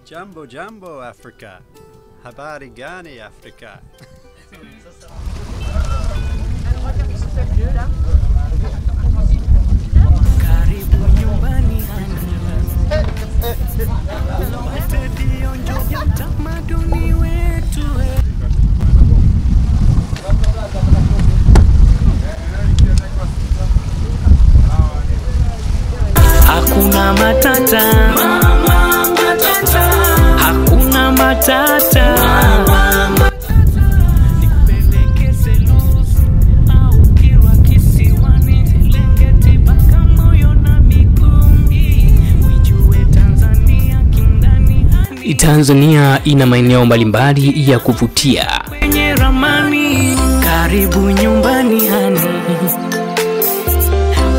Jambo jambo Afrika. Habari gani Afrika. Karibu nyumbani upate vionjo vya utamaduni wetu. Hakuna matata, mama matata. Hakuna matata, mama matata. Nikupelekeze Lusi au Kilwa Kisiwani, Serengeti mpaka Moyo na Mikumi. Ujue Tanzania kindani hani. Tanzania ina maeneo mbalimbali ya kuvutia kwenye ramani. Karibu nyumbani hani,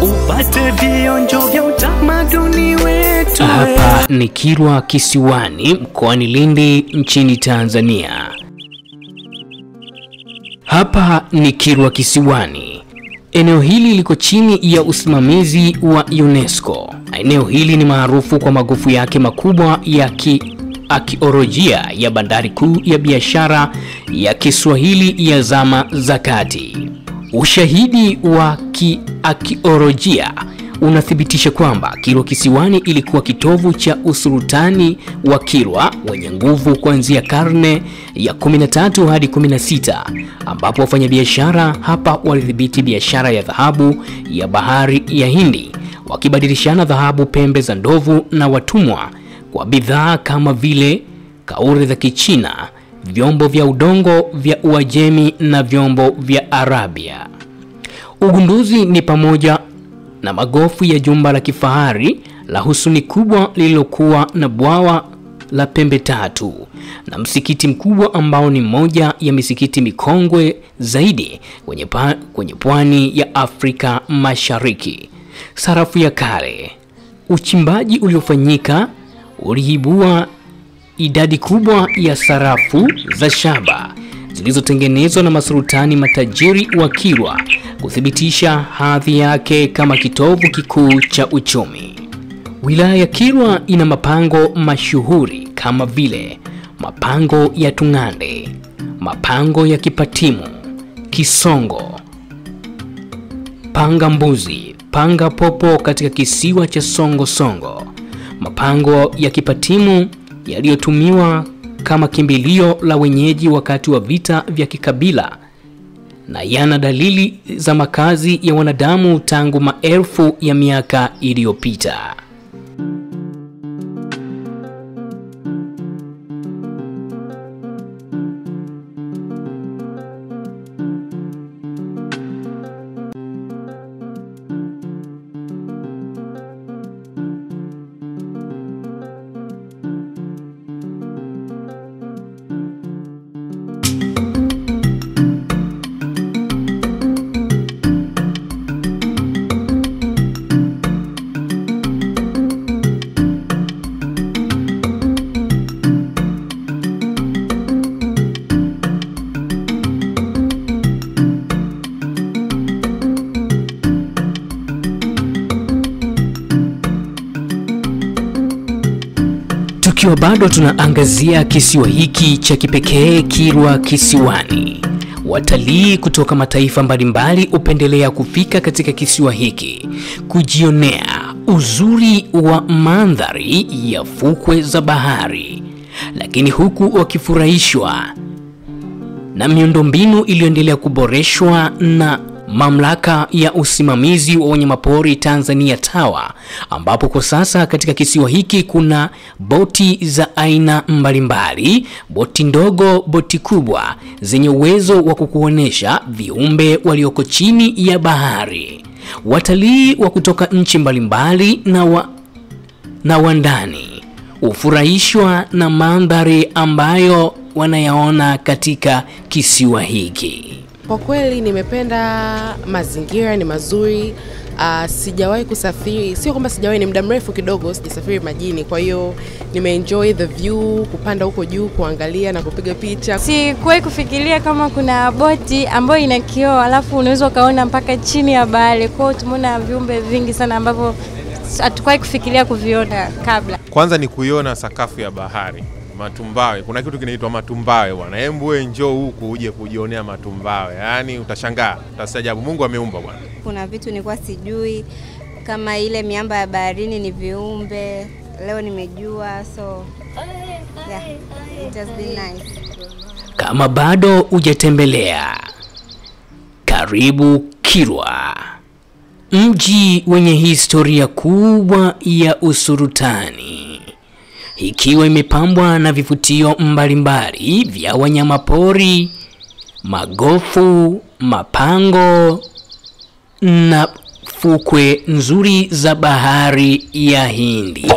upate vionjo vya utamaduni wetu. Hapa ni Kilwa Kisiwani mkoani Lindi nchini Tanzania. Hapa ni Kilwa Kisiwani. Eneo hili liko chini ya usimamizi wa UNESCO. Eneo hili ni maarufu kwa magofu yake makubwa ya kiakiolojia ya bandari kuu ya biashara ya Kiswahili ya zama za kati. Ushahidi wa kiakiolojia unathibitisha kwamba Kilwa Kisiwani ilikuwa kitovu cha usultani wa Kilwa wenye nguvu kuanzia karne ya 13 hadi 16, ambapo wafanyabiashara hapa walidhibiti biashara ya dhahabu ya bahari ya Hindi, wakibadilishana dhahabu, pembe za ndovu na watumwa kwa bidhaa kama vile kauri za Kichina, vyombo vya udongo vya Uajemi na vyombo vya Arabia. Ugunduzi ni pamoja na magofu ya jumba la kifahari la husuni kubwa lililokuwa na bwawa la pembe tatu na msikiti mkubwa ambao ni moja ya misikiti mikongwe zaidi kwenye pwani ya Afrika Mashariki. Sarafu ya kale. Uchimbaji uliofanyika uliibua idadi kubwa ya sarafu za shaba zilizotengenezwa na masultani matajiri wa Kilwa, kuthibitisha hadhi yake kama kitovu kikuu cha uchumi. Wilaya ya Kilwa ina mapango mashuhuri kama vile mapango ya Tungande, mapango ya Kipatimu, Kisongo, Panga Mbuzi, Panga Popo katika kisiwa cha Songo Songo. Mapango ya Kipatimu yaliyotumiwa kama kimbilio la wenyeji wakati wa vita vya kikabila na yana dalili za makazi ya wanadamu tangu maelfu ya miaka iliyopita. Tukiwa bado tunaangazia kisiwa hiki cha kipekee Kilwa Kisiwani, watalii kutoka mataifa mbalimbali upendelea kufika katika kisiwa hiki kujionea uzuri wa mandhari ya fukwe za bahari, lakini huku wakifurahishwa na miundombinu iliyoendelea kuboreshwa na Mamlaka ya Usimamizi wa Wanyamapori Tanzania TAWA, ambapo kwa sasa katika kisiwa hiki kuna boti za aina mbalimbali, boti ndogo, boti kubwa zenye uwezo wa kukuonesha viumbe walioko chini ya bahari. Watalii wa kutoka nchi mbalimbali na wandani hufurahishwa na mandhari ambayo wanayaona katika kisiwa hiki. Kwa kweli nimependa mazingira, ni mazuri. Sijawahi kusafiri, sio kwamba sijawahi, ni muda mrefu kidogo sijasafiri majini. Kwa hiyo nimeenjoy the view, kupanda huko juu, kuangalia na kupiga picha. Sikuwahi kufikiria kama kuna boti ambayo ina kioo alafu unaweza kaona mpaka chini ya bahari. Kwa hiyo tumeona viumbe vingi sana ambavyo hatukuwahi kufikiria kuviona kabla. Kwanza ni kuiona sakafu ya bahari, matumbawe. Kuna kitu kinaitwa matumbawe bwana. Hebu wewe njoo huku uje kujionea matumbawe. Yaani utashangaa, utastaajabu. Mungu ameumba bwana. Kuna vitu nilikuwa sijui kama ile miamba ya baharini ni viumbe. Leo nimejua, so yeah, it has been nice. Kama bado hujatembelea, karibu Kilwa, mji wenye historia kubwa ya usultani, ikiwa imepambwa na vivutio mbalimbali vya wanyamapori, magofu, mapango na fukwe nzuri za bahari ya Hindi.